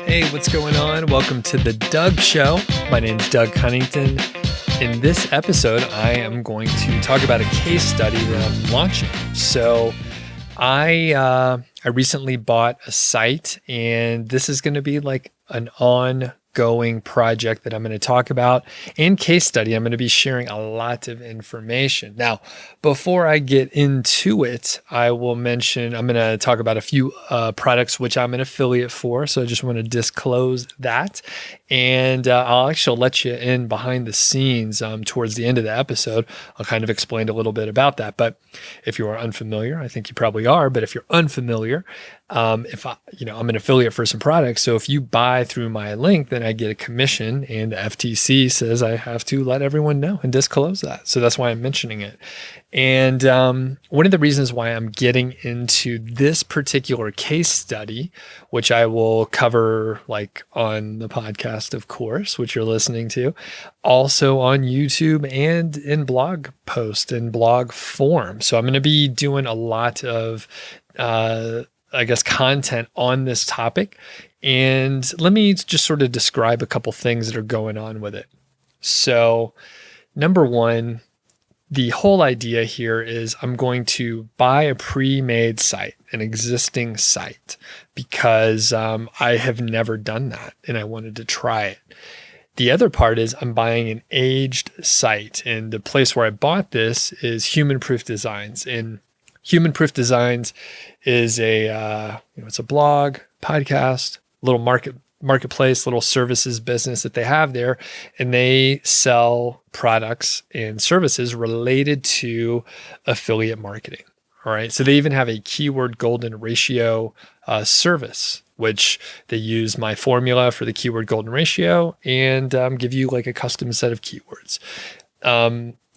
Hey, what's going on? Welcome to the Doug Show. My name's Doug Cunnington. In this episode, I am going to talk about a case study that I'm launching. So I recently bought a site, and this is going to be like an ongoing project that I'm going to talk about and case study. I'm going to be sharing a lot of information. Now, before I get into it, I will mention I'm going to talk about a few products which I'm an affiliate for. So I just want to disclose that. And I'll actually let you in behind the scenes towards the end of the episode. I'll kind of explain a little bit about that. But if you are unfamiliar, I think you probably are. But if you're unfamiliar, I'm an affiliate for some products. So if you buy through my link, then I get a commission, and the FTC says I have to let everyone know and disclose that. So that's why I'm mentioning it. And one of the reasons why I'm getting into this particular case study, which I will cover like on the podcast, of course, which you're listening to, also on YouTube and in blog post and blog form. So I'm going to be doing a lot of, content on this topic. And let me just sort of describe a couple things that are going on with it. So number one, the whole idea here is I'm going to buy a pre-made site, an existing site, because I have never done that and I wanted to try it. The other part is I'm buying an aged site, and the place where I bought this is Human Proof Designs. And Human Proof Designs is it's a blog, podcast, little marketplace, little services business that they have there, and they sell products and services related to affiliate marketing. All right. So they even have a keyword golden ratio service, which they use my formula for the keyword golden ratio and give you like a custom set of keywords.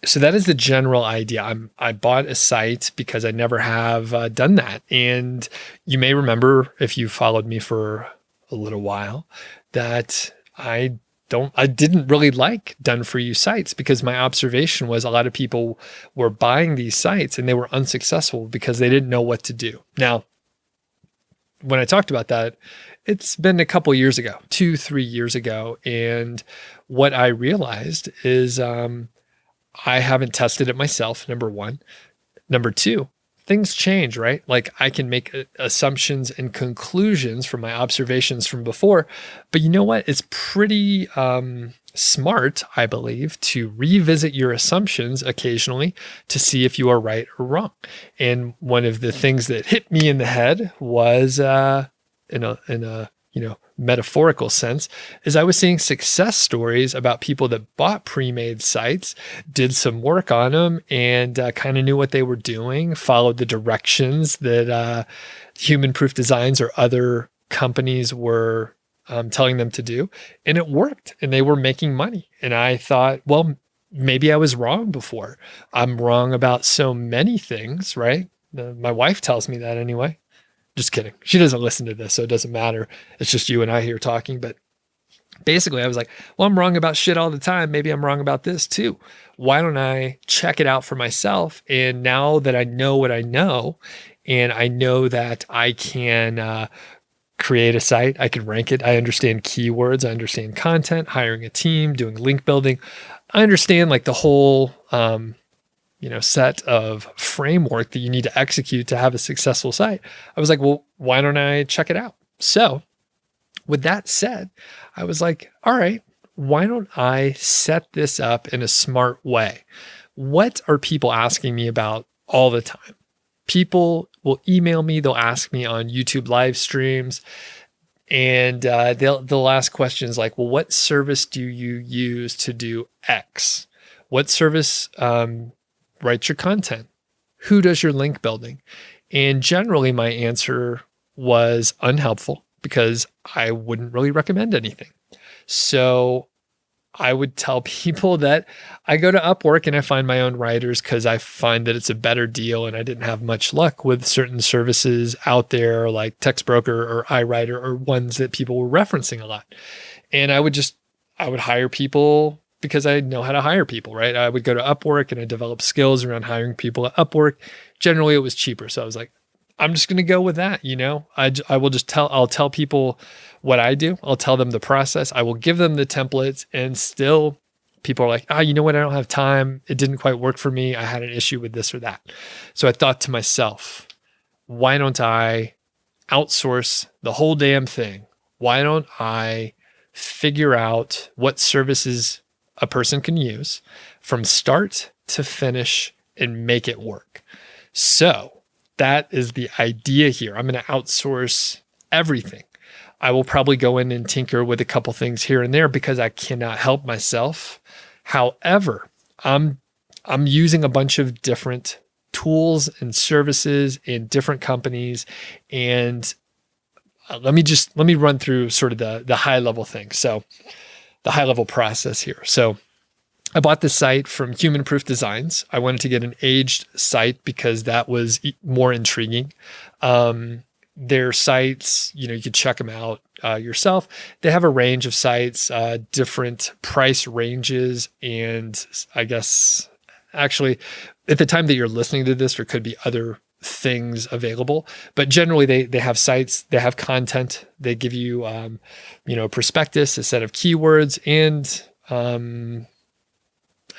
So that is the general idea. I bought a site because I never have done that. And you may remember, if you followed me for a little while, that I didn't really like done for you sites, because my observation was a lot of people were buying these sites and they were unsuccessful because they didn't know what to do. Now, when I talked about that, it's been a couple years ago, 2-3 years ago. And what I realized is, I haven't tested it myself, number one. Number two, things change, right? Like I can make assumptions and conclusions from my observations from before, but you know what? It's pretty smart, I believe, to revisit your assumptions occasionally to see if you are right or wrong. And one of the things that hit me in the head was in a metaphorical sense, is I was seeing success stories about people that bought pre-made sites, did some work on them, and kind of knew what they were doing, followed the directions that Human Proof Designs or other companies were telling them to do. And it worked, and they were making money. And I thought, well, maybe I was wrong before. I'm wrong about so many things, right? My wife tells me that anyway. Just kidding. She doesn't listen to this, so it doesn't matter. It's just you and I here talking. But basically, I was like, well, I'm wrong about shit all the time. Maybe I'm wrong about this too. Why don't I check it out for myself? And now that I know what I know, and I know that I can create a site, I can rank it. I understand keywords. I understand content, hiring a team, doing link building. I understand like the whole set of framework that you need to execute to have a successful site. I was like, well, why don't I check it out? So with that said, I was like, all right, why don't I set this up in a smart way? What are people asking me about all the time? People will email me. They'll ask me on YouTube live streams, and they'll ask questions like, well, what service do you use to do X? What service writes your content? Who does your link building? And generally my answer was unhelpful, because I wouldn't really recommend anything. So I would tell people that I go to Upwork and I find my own writers, because I find that it's a better deal, and I didn't have much luck with certain services out there like TextBroker or iWriter, or ones that people were referencing a lot. And I would hire people because I know how to hire people, right? I would go to Upwork and I develop skills around hiring people at Upwork. Generally, it was cheaper. So I was like, I'm just going to go with that. I will just I'll tell people what I do. I'll tell them the process. I will give them the templates, and still people are like, you know what? I don't have time. It didn't quite work for me. I had an issue with this or that. So I thought to myself, why don't I outsource the whole damn thing? Why don't I figure out what services a person can use from start to finish and make it work? So that is the idea here. I'm going to outsource everything. I will probably go in and tinker with a couple things here and there because I cannot help myself. However, I'm using a bunch of different tools and services in different companies. And let me run through sort of the high level thing. So the high level process here. So I bought this site from Human Proof Designs. I wanted to get an aged site because that was more intriguing. Their sites, you could check them out yourself. They have a range of sites, different price ranges. And I guess actually at the time that you're listening to this, there could be other things available, but generally they have sites, they have content, they give you, a prospectus, a set of keywords. And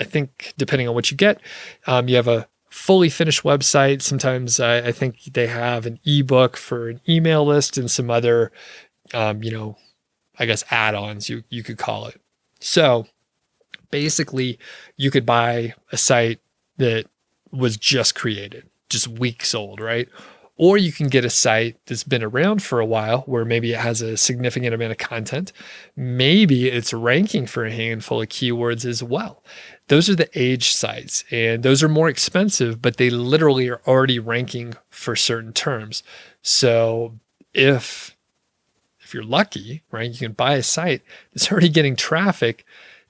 I think depending on what you get, you have a fully finished website. Sometimes I think they have an ebook for an email list and some other, I guess add-ons you could call it. So basically you could buy a site that was just created, just weeks old, right? Or you can get a site that's been around for a while where maybe it has a significant amount of content. Maybe it's ranking for a handful of keywords as well. Those are the aged sites, and those are more expensive, but they literally are already ranking for certain terms. So if you're lucky, right, you can buy a site that's already getting traffic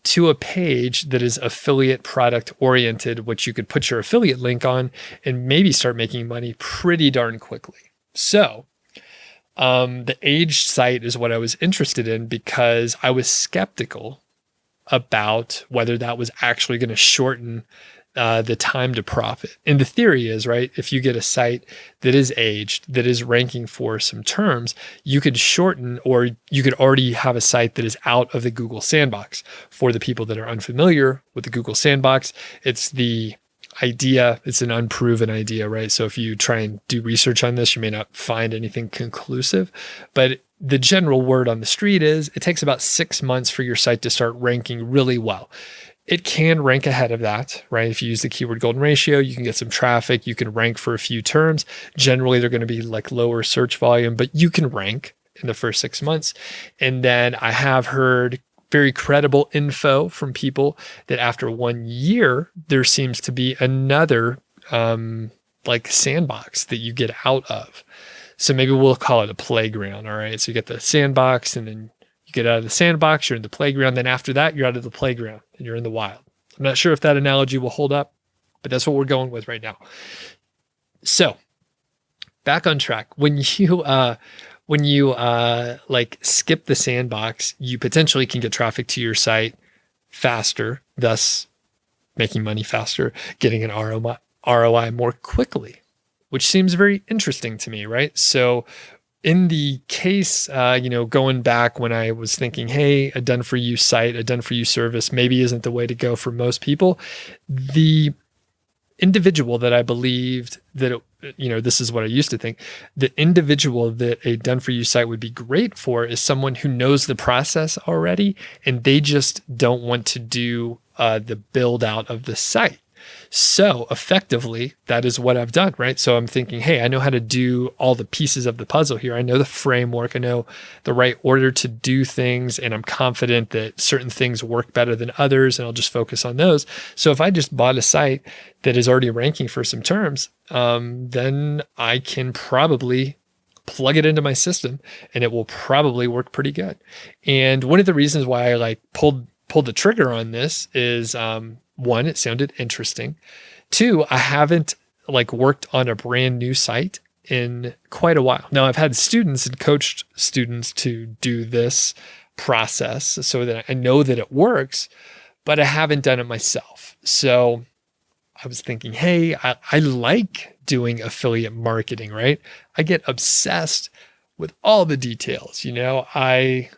to a page that is affiliate product oriented, which you could put your affiliate link on and maybe start making money pretty darn quickly. So the aged site is what I was interested in because I was skeptical about whether that was actually going to shorten the time to profit. And the theory is, right, if you get a site that is aged, that is ranking for some terms, you could shorten, or you could already have a site that is out of the Google sandbox. For the people that are unfamiliar with the Google sandbox, it's the idea, it's an unproven idea, right? So if you try and do research on this, you may not find anything conclusive, but the general word on the street is it takes about 6 months for your site to start ranking really well. It can rank ahead of that, right? If you use the keyword golden ratio, you can get some traffic, you can rank for a few terms. Generally, they're going to be like lower search volume, but you can rank in the first 6 months. And then I have heard very credible info from people that after 1 year, there seems to be another like sandbox that you get out of. So maybe we'll call it a playground, all right? So you get the sandbox, and then you get out of the sandbox, you're in the playground. Then after that, you're out of the playground and you're in the wild. I'm not sure if that analogy will hold up, but that's what we're going with right now. So back on track. When you like skip the sandbox, you potentially can get traffic to your site faster, thus making money faster, getting an ROI more quickly, which seems very interesting to me, right? So in the case, going back when I was thinking, hey, a done-for-you site, a done-for-you service maybe isn't the way to go for most people, the individual that I believed that, this is what I used to think, the individual that a done-for-you site would be great for is someone who knows the process already, and they just don't want to do the build out of the site. So effectively, that is what I've done, right? So I'm thinking, hey, I know how to do all the pieces of the puzzle here. I know the framework. I know the right order to do things, and I'm confident that certain things work better than others, and I'll just focus on those. So if I just bought a site that is already ranking for some terms, then I can probably plug it into my system, and it will probably work pretty good. And one of the reasons why I pulled the trigger on this is, one, it sounded interesting. Two, I haven't worked on a brand new site in quite a while. Now I've had students and coached students to do this process so that I know that it works, but I haven't done it myself. So I was thinking, hey, I like doing affiliate marketing, right? I get obsessed with all the details. I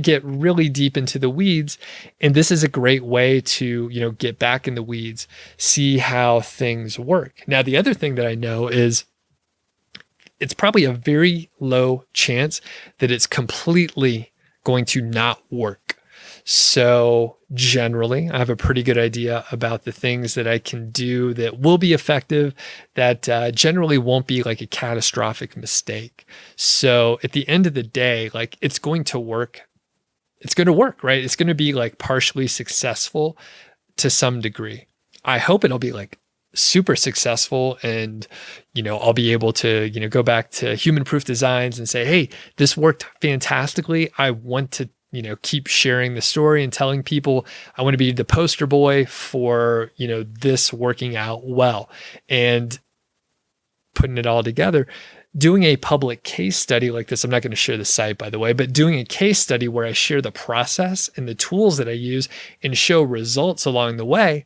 get really deep into the weeds, and this is a great way to, get back in the weeds, see how things work. Now, the other thing that I know is it's probably a very low chance that it's completely going to not work. So generally, I have a pretty good idea about the things that I can do that will be effective, that generally won't be like a catastrophic mistake. So at the end of the day, like it's going to work. It's going to work, right? It's going to be like partially successful to some degree. I hope it'll be like super successful, and I'll be able to go back to human proof designs and say, hey, this worked fantastically. I want to keep sharing the story and telling people. I want to be the poster boy for this working out well, and putting it all together. Doing a public case study like this, I'm not going to share the site, by the way, but doing a case study where I share the process and the tools that I use and show results along the way,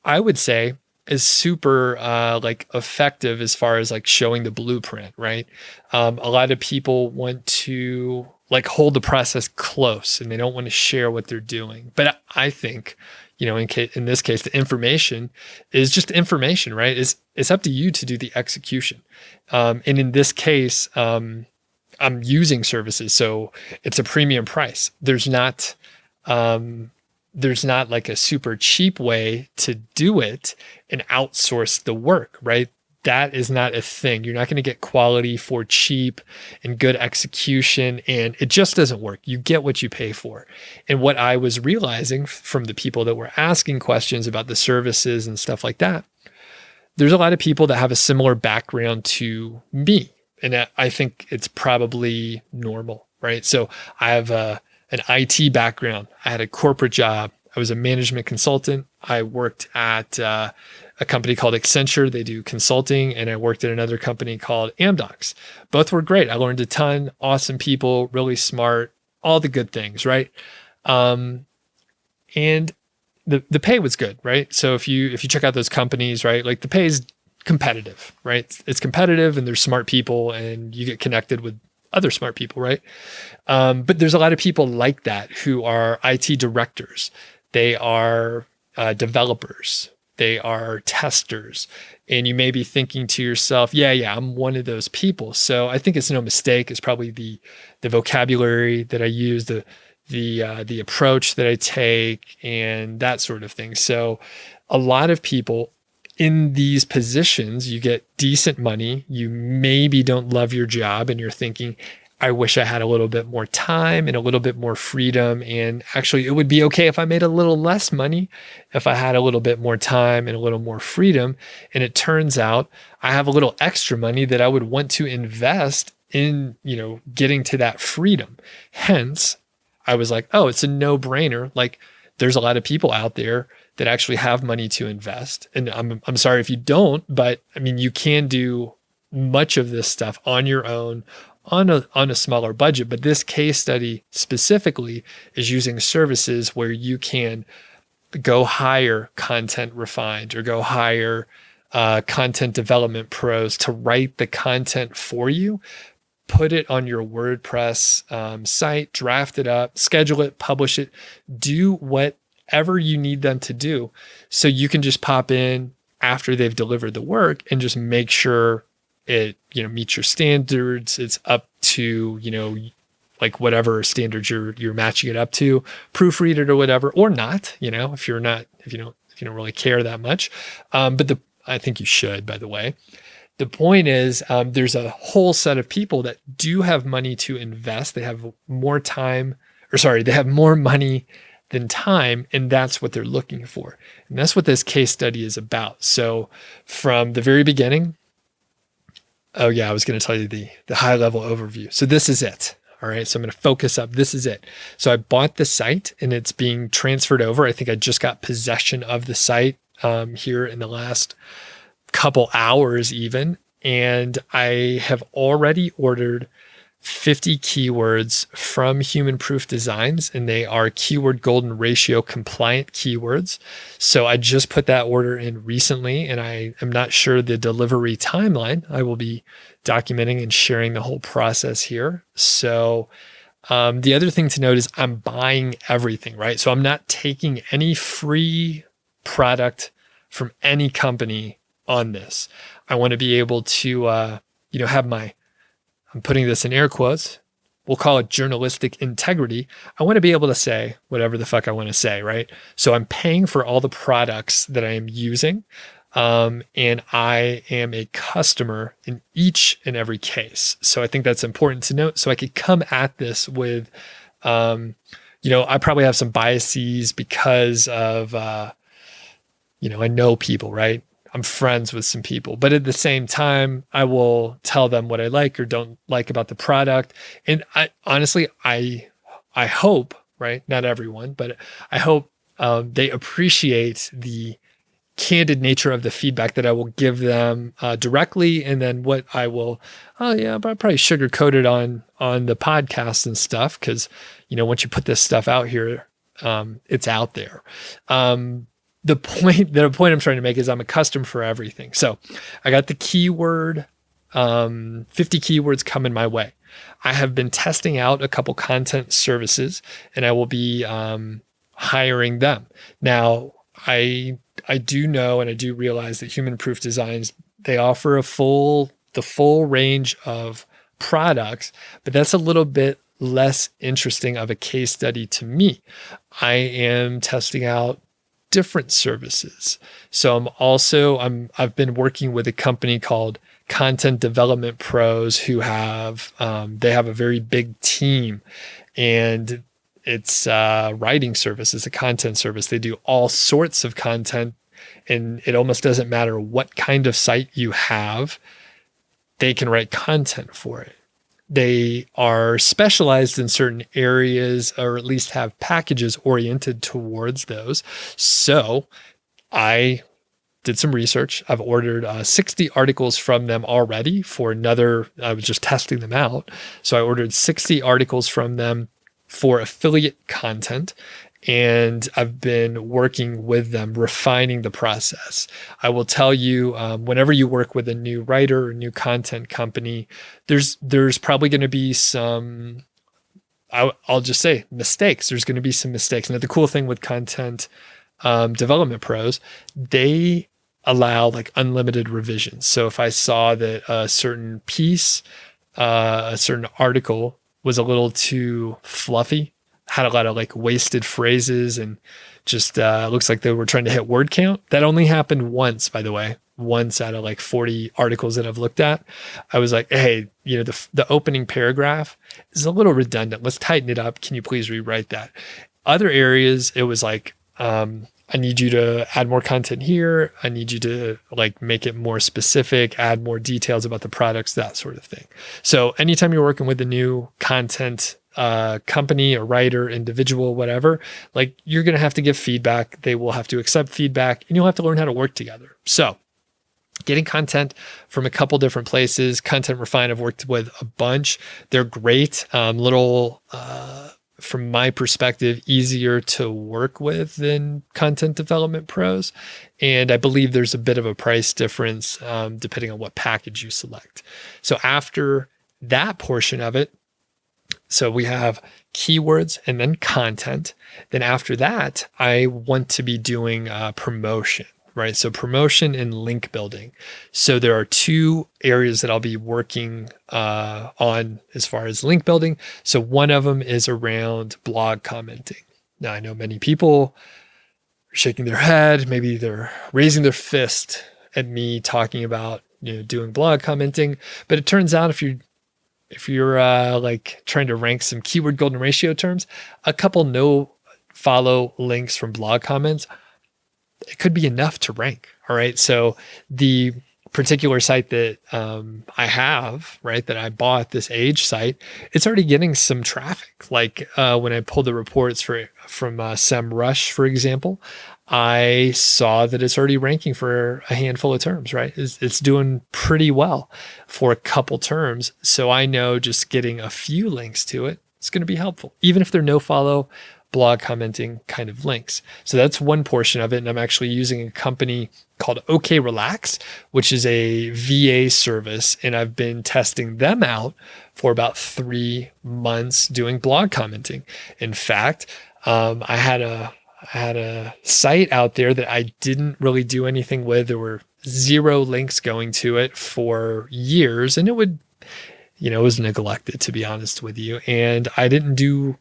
I would say is super like effective as far as like showing the blueprint, right? A lot of people want to like hold the process close and they don't want to share what they're doing. But I think, in this case, the information is just information, right? It's up to you to do the execution. And in this case, I'm using services, so it's a premium price. There's not like a super cheap way to do it and outsource the work, right? That is not a thing. You're not going to get quality for cheap and good execution, and it just doesn't work. You get what you pay for. And what I was realizing from the people that were asking questions about the services and stuff like that, there's a lot of people that have a similar background to me. And I think it's probably normal, right? So I have an IT background. I had a corporate job. I was a management consultant. I worked at a company called Accenture. They do consulting. And I worked at another company called Amdocs. Both were great. I learned a ton. Awesome people, really smart, all the good things, right? And the pay was good, right? So if you check out those companies, right, like the pay is competitive, right? It's competitive, and there's smart people, and you get connected with other smart people, right? But there's a lot of people like that who are IT directors. They are developers. They are testers. And you may be thinking to yourself, yeah, I'm one of those people. So I think it's no mistake. It's probably the vocabulary that I use, the approach that I take, and that sort of thing. So a lot of people in these positions, you get decent money. You maybe don't love your job, and you're thinking, I wish I had a little bit more time and a little bit more freedom. And actually, it would be okay if I made a little less money if I had a little bit more time and a little more freedom. And it turns out I have a little extra money that I would want to invest in, getting to that freedom. Hence, I was like, oh, it's a no-brainer. Like, there's a lot of people out there that actually have money to invest. And I'm sorry if you don't, but I mean, you can do much of this stuff on your own, on a smaller budget. But this case study specifically is using services where you can go hire content refined or go hire content development pros to write the content for you, put it on your WordPress site, draft it up, schedule it, publish it, do whatever you need them to do. So you can just pop in after they've delivered the work and just make sure it, meets your standards. It's up to, like whatever standards you're matching it up to, proofread it or whatever, or not, if you don't really care that much. But I think you should, by the way. The point is, there's a whole set of people that do have money to invest. They have more they have more money than time, and that's what they're looking for. And that's what this case study is about. So from the very beginning, I was going to tell you the high level overview. So this is it. All right. So I'm going to focus up. This is it. So I bought the site and it's being transferred over. I think I just got possession of the site here in the last couple hours even. And I have already ordered 50 keywords from Human Proof Designs, and they are keyword golden ratio compliant keywords. So I just put that order in recently, and I am not sure the delivery timeline. I will be documenting and sharing the whole process here. So the other thing to note is I'm buying everything, right? So I'm not taking any free product from any company on this. I want to be able to, have I'm putting this in air quotes, we'll call it journalistic integrity. I want to be able to say whatever the fuck I want to say, right? So I'm paying for all the products that I am using, and I am a customer in each and every case. So I think that's important to note. So I could come at this with, I probably have some biases because of, I know people, right? I'm friends with some people, but at the same time, I will tell them what I like or don't like about the product. And I honestly, I hope, right? Not everyone, but I hope they appreciate the candid nature of the feedback that I will give them directly. And then what I will, but I'll probably sugarcoat it on the podcast and stuff. Cause once you put this stuff out here, it's out there. The point I'm trying to make is I'm a custom for everything. So I got the keyword, 50 keywords coming my way. I have been testing out a couple content services, and I will be hiring them. Now, I do know and I do realize that Human Proof Designs, they offer the full range of products, but that's a little bit less interesting of a case study to me. I am testing out different services. So I've been working with a company called Content Development Pros who they have a very big team, and it's a writing service. It's a content service. They do all sorts of content, and it almost doesn't matter what kind of site you have. They can write content for it. They are specialized in certain areas, or at least have packages oriented towards those. So I did some research. I've ordered 60 articles from them already for another. I was just testing them out. So I ordered 60 articles from them for affiliate content. And I've been working with them, refining the process. I will tell you, whenever you work with a new writer or new content company, there's probably going to be some, I'll just say mistakes. There's going to be some mistakes. Now, the cool thing with Content Development Pros, they allow like unlimited revisions. So if I saw that a certain piece, a certain article was a little too fluffy, had a lot of like wasted phrases, and just looks like they were trying to hit word count. That only happened once, by the way, once out of like 40 articles that I've looked at. I was like, hey, the opening paragraph is a little redundant. Let's tighten it up. Can you please rewrite that? Other areas, it was like, I need you to add more content here. I need you to like make it more specific, add more details about the products, that sort of thing. So anytime you're working with a new content company, a writer, individual, whatever, like you're going to have to give feedback. They will have to accept feedback, and you'll have to learn how to work together. So getting content from a couple different places. Content Refine, I've worked with a bunch. They're great. From my perspective, easier to work with than Content Development Pros. And I believe there's a bit of a price difference depending on what package you select. So after that portion of it, so we have keywords and then content. Then after that, I want to be doing promotion, right? So promotion and link building. So there are two areas that I'll be working on as far as link building. So one of them is around blog commenting. Now, I know many people are shaking their head. Maybe they're raising their fist at me talking about doing blog commenting. But it turns out if you're like trying to rank some keyword golden ratio terms, a couple no follow links from blog comments, it could be enough to rank. All right. So the particular site that I have, right, that I bought, this age site, it's already getting some traffic. Like when I pulled the reports from SEMrush, for example, I saw that it's already ranking for a handful of terms, right? It's doing pretty well for a couple terms. So I know just getting a few links to it is going to be helpful, even if they're no follow blog commenting kind of links. So that's one portion of it. And I'm actually using a company called OK Relax, which is a VA service. And I've been testing them out for about 3 months doing blog commenting. In fact, I had a site out there that I didn't really do anything with. There were 0 links going to it for years, and it was neglected, to be honest with you. And I didn't do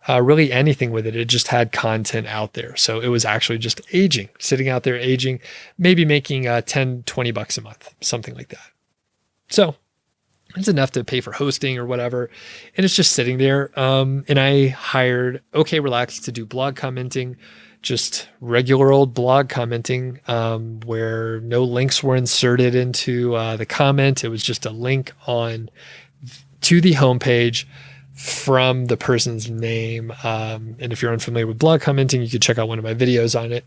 really anything with it. It just had content out there. So it was actually just aging, sitting out there aging, maybe making $10-20 a month, something like that. So it's enough to pay for hosting or whatever. And it's just sitting there. And I hired OK Relax to do blog commenting, just regular old blog commenting, where no links were inserted into the comment. It was just a link to the homepage from the person's name. And if you're unfamiliar with blog commenting, you could check out one of my videos on it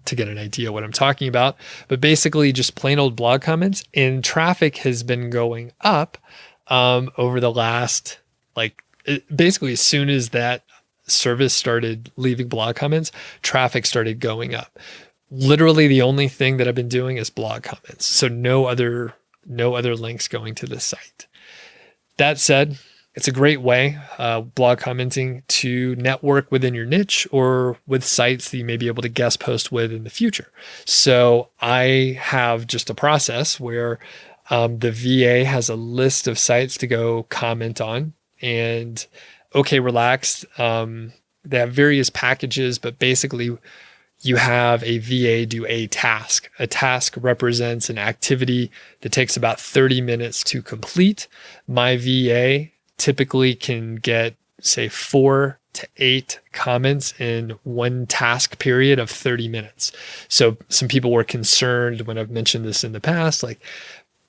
to get an idea what I'm talking about. But basically just plain old blog comments, and traffic has been going up over the last, basically as soon as that service started leaving blog comments, traffic started going up. Literally the only thing that I've been doing is blog comments. So no other links going to this site. That said, it's a great way, blog commenting, to network within your niche or with sites that you may be able to guest post with in the future. So I have just a process where the VA has a list of sites to go comment on, and OK Relax, they have various packages, but basically you have a VA do a task. A task represents an activity that takes about 30 minutes to complete. My VA typically can get, say, 4 to 8 comments in one task period of 30 minutes. So some people were concerned when I've mentioned this in the past,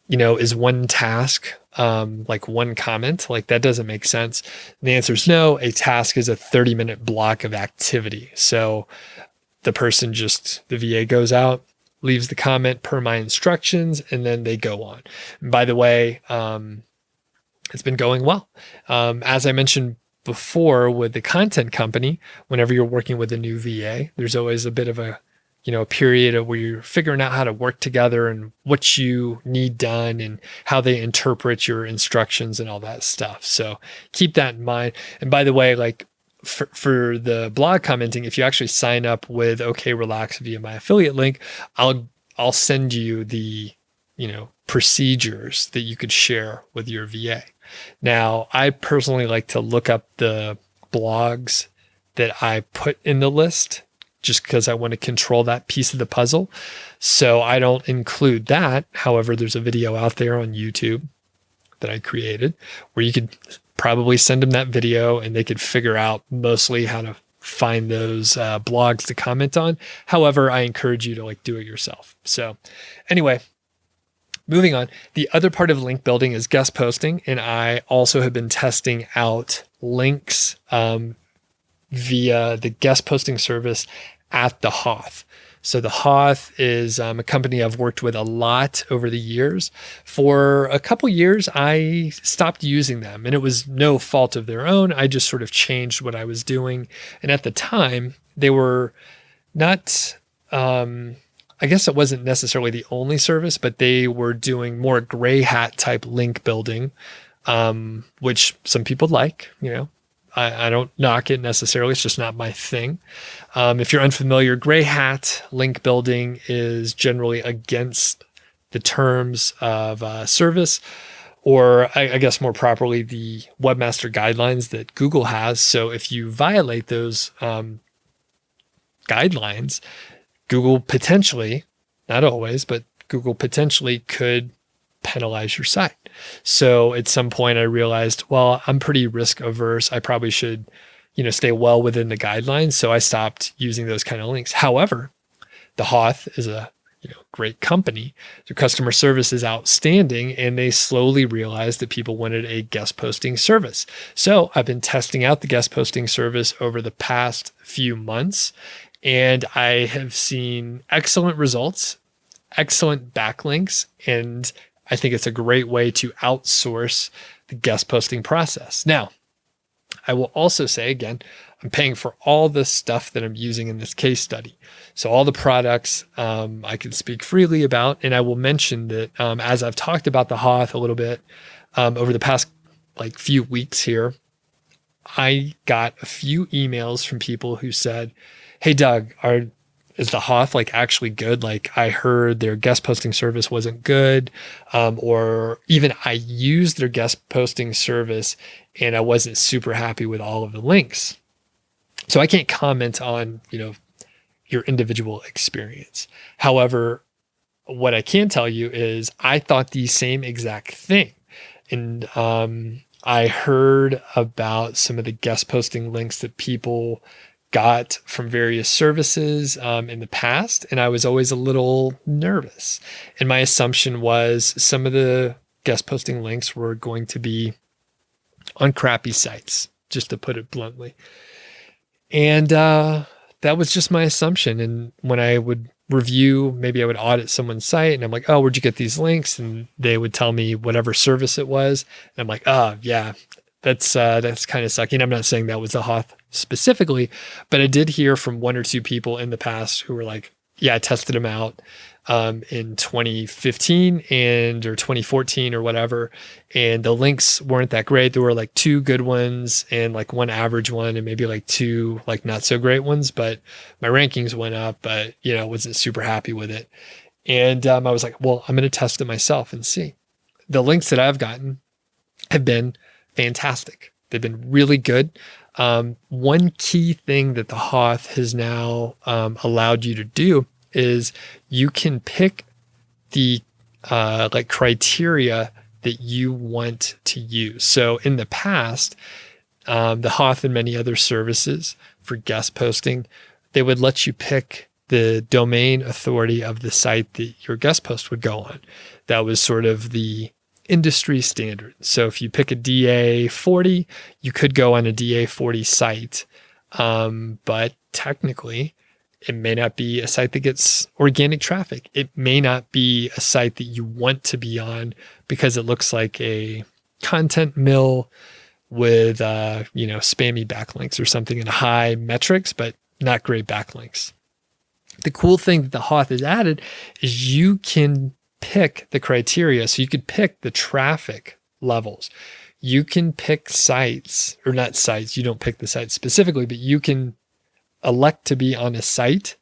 is one task one comment? That doesn't make sense. And the answer is no. A task is a 30-minute block of activity. So the VA goes out, leaves the comment per my instructions, and then they go on. And by the way, it's been going well. As I mentioned before with the content company, whenever you're working with a new VA, there's always a bit of a period of where you're figuring out how to work together and what you need done and how they interpret your instructions and all that stuff. So keep that in mind. And by the way, for the blog commenting, if you actually sign up with OK Relax via my affiliate link, I'll send you the, procedures that you could share with your VA. Now, I personally like to look up the blogs that I put in the list just because I want to control that piece of the puzzle. So I don't include that. However, there's a video out there on YouTube that I created where you could probably send them that video and they could figure out mostly how to find those blogs to comment on. However, I encourage you to do it yourself. So anyway, moving on, the other part of link building is guest posting. And I also have been testing out links via the guest posting service at the HOTH. So the HOTH is a company I've worked with a lot over the years. For a couple years, I stopped using them, and it was no fault of their own. I just sort of changed what I was doing. And at the time, they were not, I guess it wasn't necessarily the only service, but they were doing more gray hat type link building, which some people like, I don't knock it necessarily. It's just not my thing. If you're unfamiliar, gray hat link building is generally against the terms of service, or I guess more properly, the webmaster guidelines that Google has. So if you violate those guidelines, Google potentially, not always, but Google potentially could penalize your site. So at some point I realized, well, I'm pretty risk averse. I probably should, stay well within the guidelines. So I stopped using those kind of links. However, the HOTH is a great company. Their customer service is outstanding, and they slowly realized that people wanted a guest posting service. So I've been testing out the guest posting service over the past few months, And I have seen excellent results, excellent backlinks, and I think it's a great way to outsource the guest posting process. Now, I will also say again, I'm paying for all the stuff that I'm using in this case study. So all the products I can speak freely about. And I will mention that as I've talked about the HOTH a little bit over the past few weeks here, I got a few emails from people who said, "Hey, Doug, is the HOTH actually good? I heard their guest posting service wasn't good, or even I used their guest posting service and I wasn't super happy with all of the links." So I can't comment on, your individual experience. However, what I can tell you is I thought the same exact thing. And I heard about some of the guest posting links that people got from various services in the past, and I was always a little nervous. And my assumption was some of the guest posting links were going to be on crappy sites, just to put it bluntly. And that was just my assumption. And when I would review, maybe I would audit someone's site and I'm like, "Oh, where'd you get these links?" And they would tell me whatever service it was. And I'm like, "Oh, yeah, that's kind of sucky." I'm not saying that was the HOTH specifically, but I did hear from one or two people in the past who were like, "Yeah, I tested them out in 2015 or 2014 or whatever, and the links weren't that great. There were 2 good ones and one average one and maybe 2 not so great ones, but my rankings went up, but wasn't super happy with it." And I was like, "Well, I'm going to test it myself and see." The links that I've gotten have been fantastic. They've been really good. One key thing that the HOTH has now allowed you to do is you can pick the criteria that you want to use. So in the past, the HOTH and many other services for guest posting, they would let you pick the domain authority of the site that your guest post would go on. That was sort of the industry standard. So if you pick a DA40, you could go on a DA40 site, but technically it may not be a site that gets organic traffic. It may not be a site that you want to be on because it looks like a content mill with, spammy backlinks or something and high metrics, but not great backlinks. The cool thing that the HOTH has added is you can pick the criteria. So you could pick the traffic levels. You can pick sites, or not sites. You don't pick the site specifically, but you can elect to be on a site.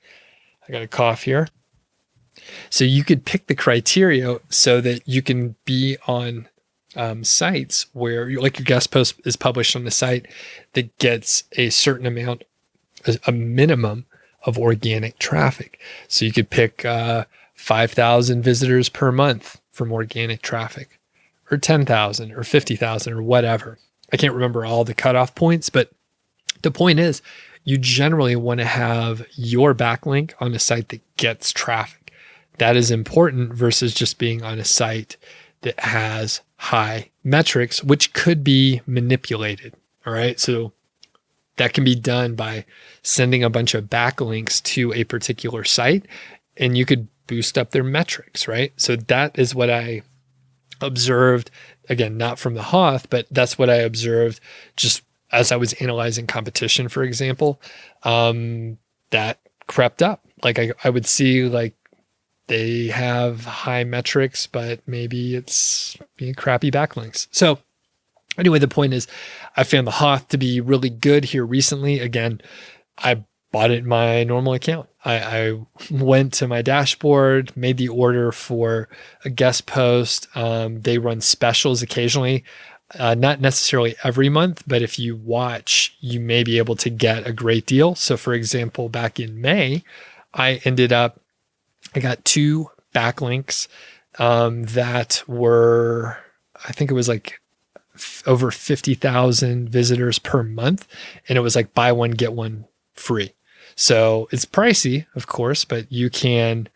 I got a cough here. So you could pick the criteria so that you can be on sites where your guest post is published on the site that gets a certain amount, a minimum of organic traffic. So you could pick 5,000 visitors per month from organic traffic, or 10,000 or 50,000 or whatever. I can't remember all the cutoff points, but the point is you generally want to have your backlink on a site that gets traffic. That is important versus just being on a site that has high metrics, which could be manipulated. All right. So that can be done by sending a bunch of backlinks to a particular site, and you could boost up their metrics, right? So that is what I observed, again, not from the HOTH, but that's what I observed just as I was analyzing competition, for example, that crept up. I would see they have high metrics, but maybe it's crappy backlinks. So anyway, the point is I found the HOTH to be really good here recently. Again, I bought it in my normal account. I went to my dashboard, made the order for a guest post. They run specials occasionally, not necessarily every month, but if you watch, you may be able to get a great deal. So for example, back in May, I got 2 backlinks that were, I think it was over 50,000 visitors per month. And it was buy one, get one free. So it's pricey, of course, but you can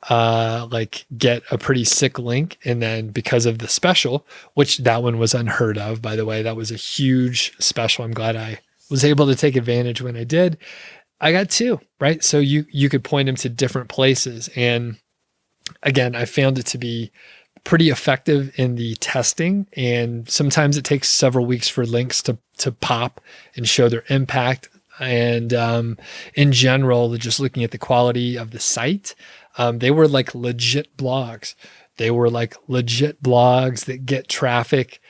get a pretty sick link. And then because of the special, which that one was unheard of, by the way, that was a huge special. I'm glad I was able to take advantage when I did. I got two, right? So you could point them to different places. And again, I found it to be pretty effective in the testing. And sometimes it takes several weeks for links to pop and show their impact. And in general, just looking at the quality of the site, they were like legit blogs. They were like legit blogs that get traffic.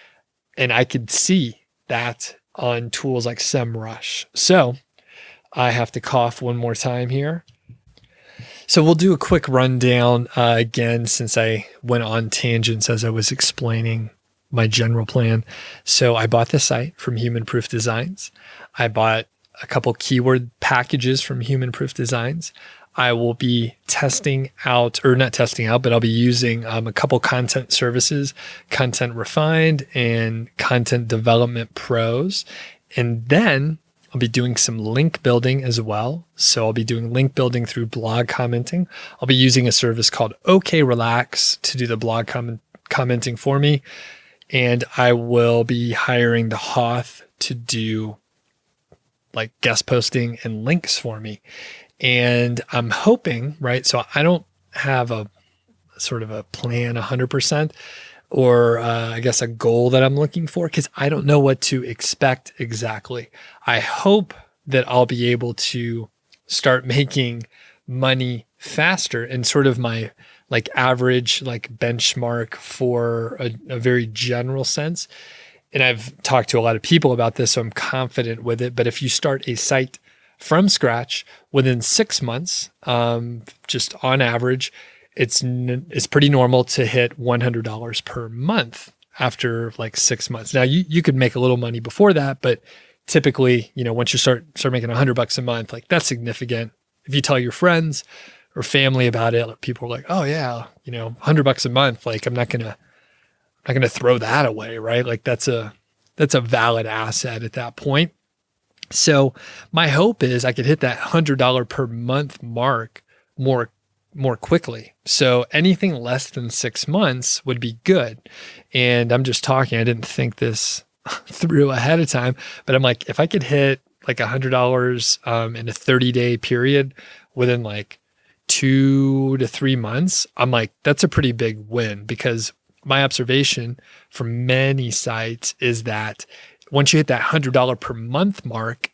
And I could see that on tools like SEMrush. So I have to cough one more time here. So we'll do a quick rundown again, since I went on tangents as I was explaining my general plan. So I bought the site from Human Proof Designs. I bought a couple keyword packages from Human Proof Designs. I will be testing out, or not testing out, but I'll be using a couple content services, Content Refined and Content Development Pros. And then I'll be doing some link building as well. So I'll be doing link building through blog commenting. I'll be using a service called OK Relax to do the blog commenting for me. And I will be hiring the HOTH to do like guest posting and links for me. And I'm hoping, right? So I don't have a sort of a plan 100%, or I guess a goal that I'm looking for, because I don't know what to expect exactly. I hope that I'll be able to start making money faster, and sort of my like average like benchmark for a very general sense. And I've talked to a lot of people about this, so I'm confident with it. But if you start a site from scratch within 6 months, just on average, it's pretty normal to hit $100 per month after like 6 months. Now you could make a little money before that, but typically, once you start making $100 a month, like that's significant. If you tell your friends or family about it, people are like, oh yeah, $100 a month. Like I'm not gonna throw that away, right? Like that's a valid asset at that point. So my hope is I could hit that $100 per month mark more quickly. So anything less than 6 months would be good. And I'm just talking, I didn't think this through ahead of time, but I'm like, if I could hit like $100 in a 30-day period within like 2 to 3 months, I'm like, that's a pretty big win, because my observation from many sites is that once you hit that $100 per month mark,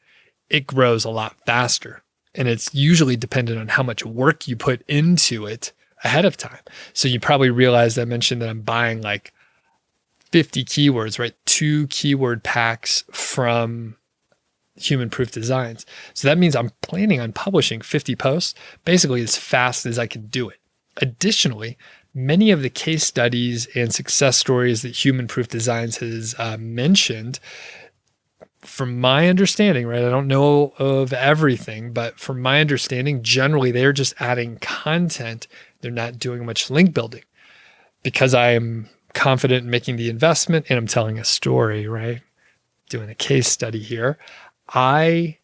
it grows a lot faster. And it's usually dependent on how much work you put into it ahead of time. So you probably realized I mentioned that I'm buying like 50 keywords, right? 2 keyword packs from Human Proof Designs. So that means I'm planning on publishing 50 posts basically as fast as I can do it. Additionally, many of the case studies and success stories that Human Proof Designs has mentioned, from my understanding, right? I don't know of everything, but from my understanding, generally they're just adding content. They're not doing much link building, because I am confident in making the investment and I'm telling a story, right? Doing a case study here. I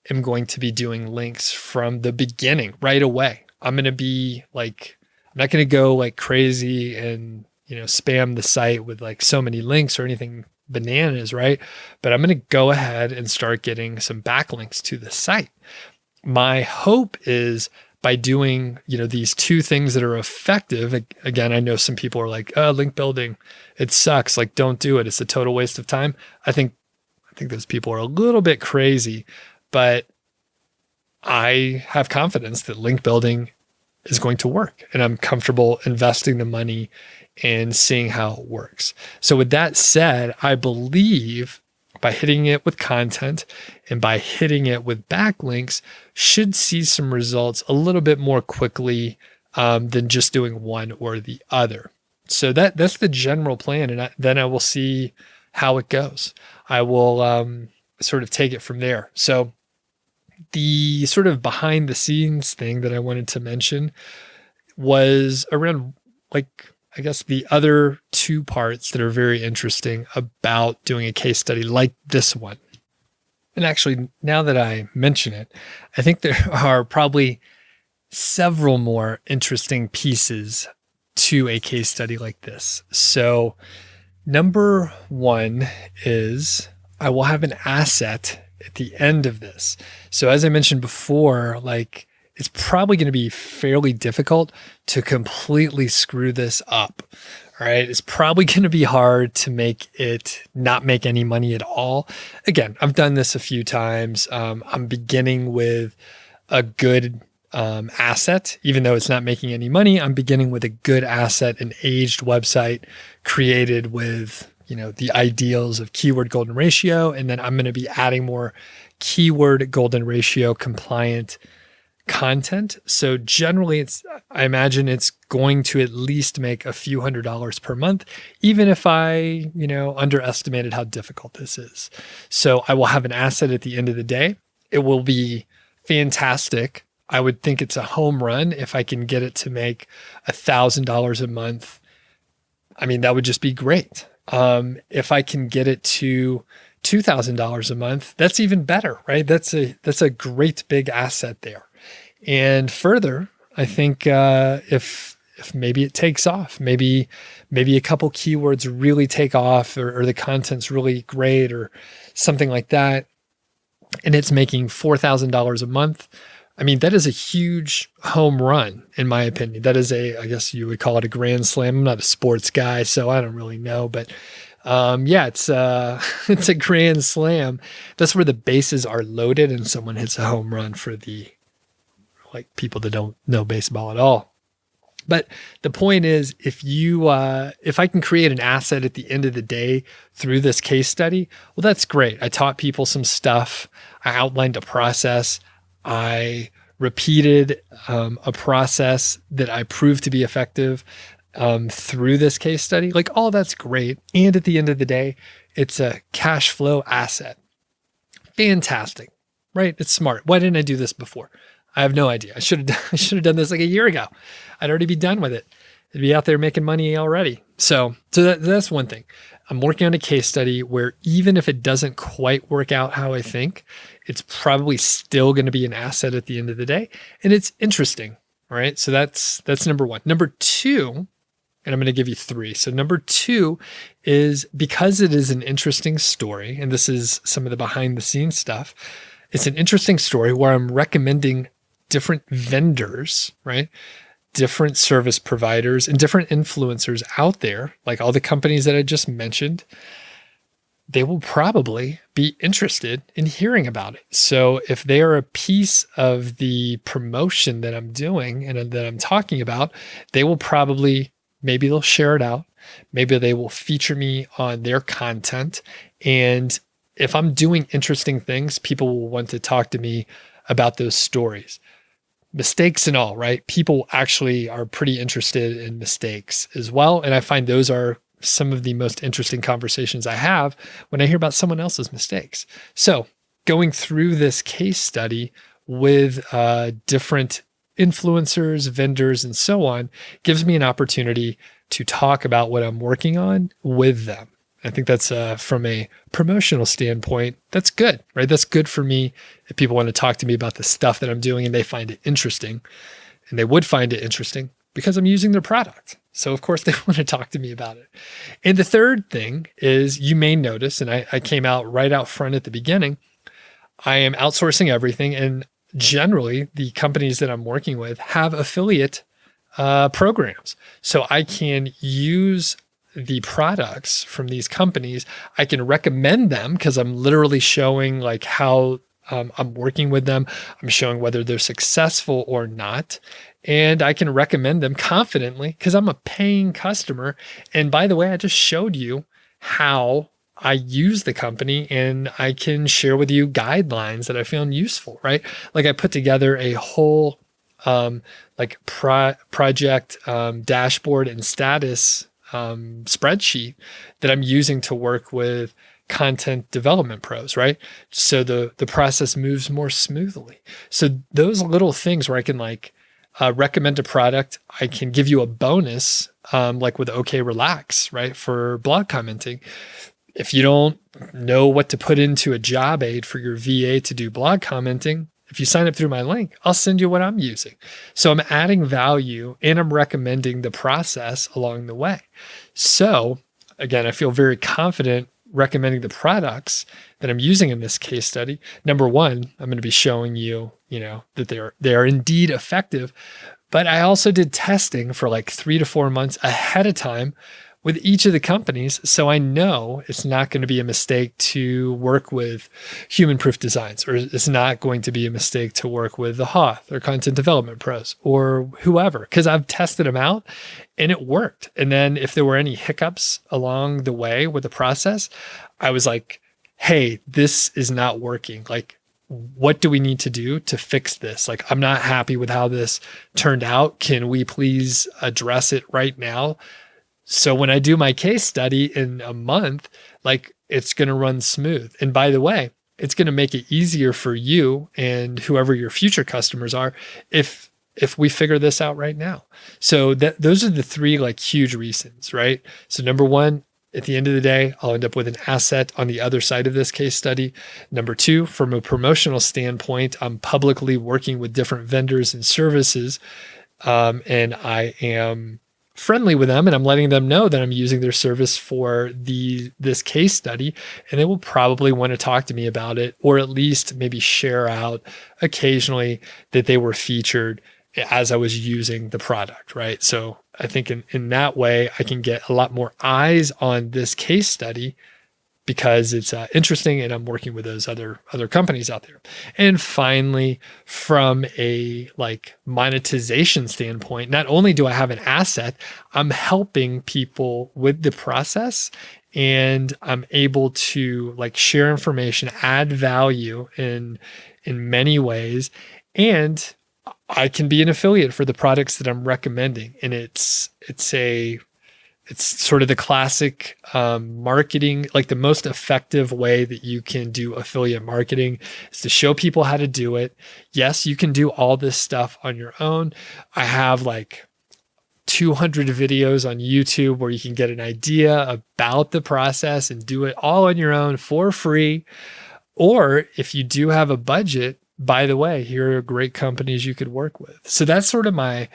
am going to be doing links from the beginning right away. I'm going to be like, I'm not going to go like crazy and, spam the site with like so many links or anything bananas, right? But I'm going to go ahead and start getting some backlinks to the site. My hope is by doing, these two things that are effective. Again, I know some people are like, link building, it sucks. Like, don't do it. It's a total waste of time. I think those people are a little bit crazy, but I have confidence that link building is going to work, and I'm comfortable investing the money and seeing how it works. So with that said, I believe by hitting it with content and by hitting it with backlinks, should see some results a little bit more quickly than just doing one or the other. So that's the general plan. And then I will see how it goes. I will sort of take it from there. So the sort of behind the scenes thing that I wanted to mention was around, like, I guess the other two parts that are very interesting about doing a case study like this one. And actually, now that I mention it, I think there are probably several more interesting pieces to a case study like this. So number one is I will have an asset at the end of this. So as I mentioned before, like it's probably going to be fairly difficult to completely screw this up. All right. It's probably going to be hard to make it not make any money at all. Again, I've done this a few times. I'm beginning with a good asset, even though it's not making any money. I'm beginning with a good asset, an aged website created with, the ideals of keyword golden ratio. And then I'm going to be adding more keyword golden ratio compliant content. So generally I imagine it's going to at least make a few $100s per month, even if I, underestimated how difficult this is. So I will have an asset at the end of the day. It will be fantastic. I would think it's a home run if I can get it to make $1,000 a month. I mean, that would just be great. If I can get it to $2,000 a month, that's even better, right? That's a great big asset there. And further, I think if maybe it takes off, maybe a couple keywords really take off, or the content's really great, or something like that, and it's making $4,000 a month. I mean, that is a huge home run, in my opinion. That is I guess you would call it a grand slam. I'm not a sports guy, so I don't really know, but it's a grand slam. That's where the bases are loaded and someone hits a home run for the people that don't know baseball at all. But the point is, if I can create an asset at the end of the day through this case study, well, that's great. I taught people some stuff. I outlined a process. I repeated a process that I proved to be effective through this case study. Like, all that's great. And at the end of the day, it's a cash flow asset. Fantastic, right? It's smart. Why didn't I do this before? I have no idea. I should have done this like a year ago. I'd already be done with it. It'd be out there making money already. So that's one thing. I'm working on a case study where even if it doesn't quite work out how I think, it's probably still going to be an asset at the end of the day. And it's interesting, right? So that's number one. Number two, and I'm going to give you three. So number two is, because it is an interesting story, and this is some of the behind the scenes stuff, it's an interesting story where I'm recommending different vendors, right? Different service providers and different influencers out there, like all the companies that I just mentioned. They will probably be interested in hearing about it. So if they are a piece of the promotion that I'm doing and that I'm talking about, they will probably, maybe they'll share it out. Maybe they will feature me on their content. And if I'm doing interesting things, people will want to talk to me about those stories. Mistakes and all, right? People actually are pretty interested in mistakes as well. And I find those are some of the most interesting conversations I have when I hear about someone else's mistakes. So going through this case study with different influencers, vendors, and so on gives me an opportunity to talk about what I'm working on with them. I think that's from a promotional standpoint, that's good, right? That's good for me if people want to talk to me about the stuff that I'm doing and they find it interesting. And they would find it interesting because I'm using their product. So of course they want to talk to me about it. And the third thing is, you may notice, and I came out right out front at the beginning, I am outsourcing everything. And generally the companies that I'm working with have affiliate programs. So I can use the products from these companies. I can recommend them because I'm literally showing like how I'm working with them. I'm showing whether they're successful or not. And I can recommend them confidently because I'm a paying customer. And by the way, I just showed you how I use the company, and I can share with you guidelines that I found useful, right? Like I put together a whole project dashboard and status spreadsheet that I'm using to work with content development pros, right? So the process moves more smoothly. So those little things where I can recommend a product, I can give you a bonus, like with OK Relax, right? For blog commenting. If you don't know what to put into a job aid for your VA to do blog commenting, if you sign up through my link, I'll send you what I'm using. So I'm adding value and I'm recommending the process along the way. So again, I feel very confident recommending the products that I'm using in this case study, number one, I'm going to be showing you, that they are indeed effective. But I also did testing for like 3 to 4 months ahead of time with each of the companies. So I know it's not going to be a mistake to work with Human Proof Designs, or it's not going to be a mistake to work with the HOTH or Content Development Pros or whoever, because I've tested them out and it worked. And then if there were any hiccups along the way with the process, I was like, hey, this is not working. Like, what do we need to do to fix this? Like, I'm not happy with how this turned out. Can we please address it right now? So when I do my case study in a month, like, it's going to run smooth. And by the way, it's going to make it easier for you and whoever your future customers are if we figure this out right now. So those are the 3 like huge reasons, right? So number one, at the end of the day, I'll end up with an asset on the other side of this case study. Number 2, from a promotional standpoint, I'm publicly working with different vendors and services, and I am friendly with them, and I'm letting them know that I'm using their service for this case study, and they will probably want to talk to me about it, or at least maybe share out occasionally that they were featured as I was using the product, right? So I think in that way, I can get a lot more eyes on this case study because it's interesting, and I'm working with those other companies out there. And finally, from a like monetization standpoint, not only do I have an asset, I'm helping people with the process, and I'm able to like share information, add value in many ways, and I can be an affiliate for the products that I'm recommending. And it's sort of the classic marketing, like the most effective way that you can do affiliate marketing is to show people how to do it. Yes, you can do all this stuff on your own. I have like 200 videos on YouTube where you can get an idea about the process and do it all on your own for free. Or if you do have a budget, by the way, here are great companies you could work with. So that's sort of my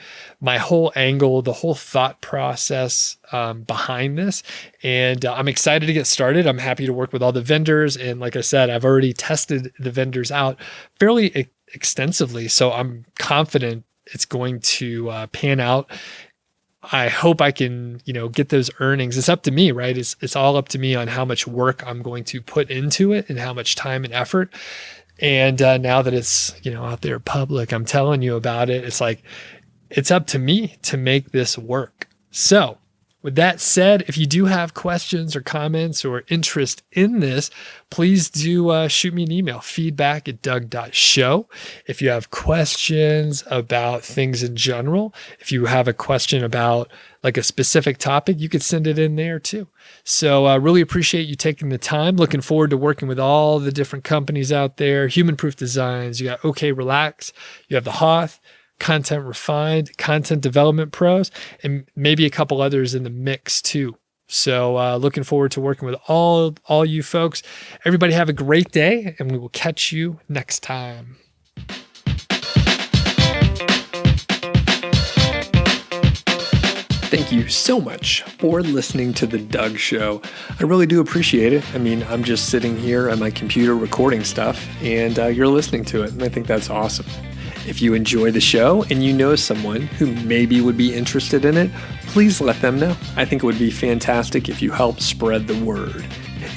whole angle, the whole thought process behind this. And I'm excited to get started. I'm happy to work with all the vendors. And like I said, I've already tested the vendors out fairly extensively. So I'm confident it's going to pan out. I hope I can, get those earnings. It's up to me, right? It's all up to me on how much work I'm going to put into it and how much time and effort. And now that it's, out there public, I'm telling you about it. It's like, it's up to me to make this work. So with that said, if you do have questions or comments or interest in this, please do shoot me an email, feedback@doug.show. If you have questions about things in general, if you have a question about like a specific topic, you could send it in there too. So I really appreciate you taking the time. Looking forward to working with all the different companies out there. Human Proof Designs, you got OK Relax, you have the HOTH, Content Refined, Content Development Pros, and maybe a couple others in the mix too. So looking forward to working with all you folks. Everybody have a great day, and we will catch you next time. Thank you so much for listening to The Doug Show. I really do appreciate it. I mean, I'm just sitting here at my computer recording stuff, and you're listening to it, and I think that's awesome. If you enjoy the show and you know someone who maybe would be interested in it, please let them know. I think it would be fantastic if you help spread the word.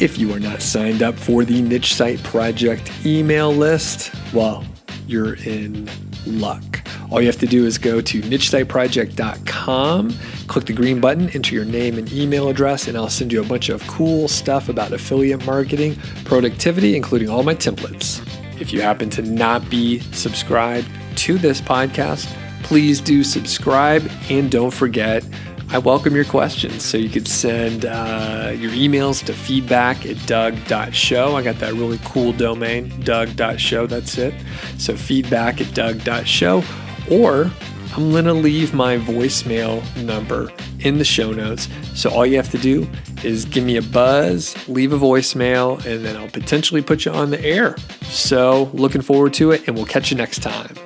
If you are not signed up for the Niche Site Project email list, well, you're in luck. All you have to do is go to nichesiteproject.com, click the green button, enter your name and email address, and I'll send you a bunch of cool stuff about affiliate marketing, productivity, including all my templates. If you happen to not be subscribed to this podcast, please do subscribe, and don't forget, I welcome your questions. So you could send your emails to feedback@doug.show. I got that really cool domain, doug.show, that's it. So feedback@doug.show, or I'm going to leave my voicemail number in the show notes. So all you have to do is give me a buzz, leave a voicemail, and then I'll potentially put you on the air. So looking forward to it, and we'll catch you next time.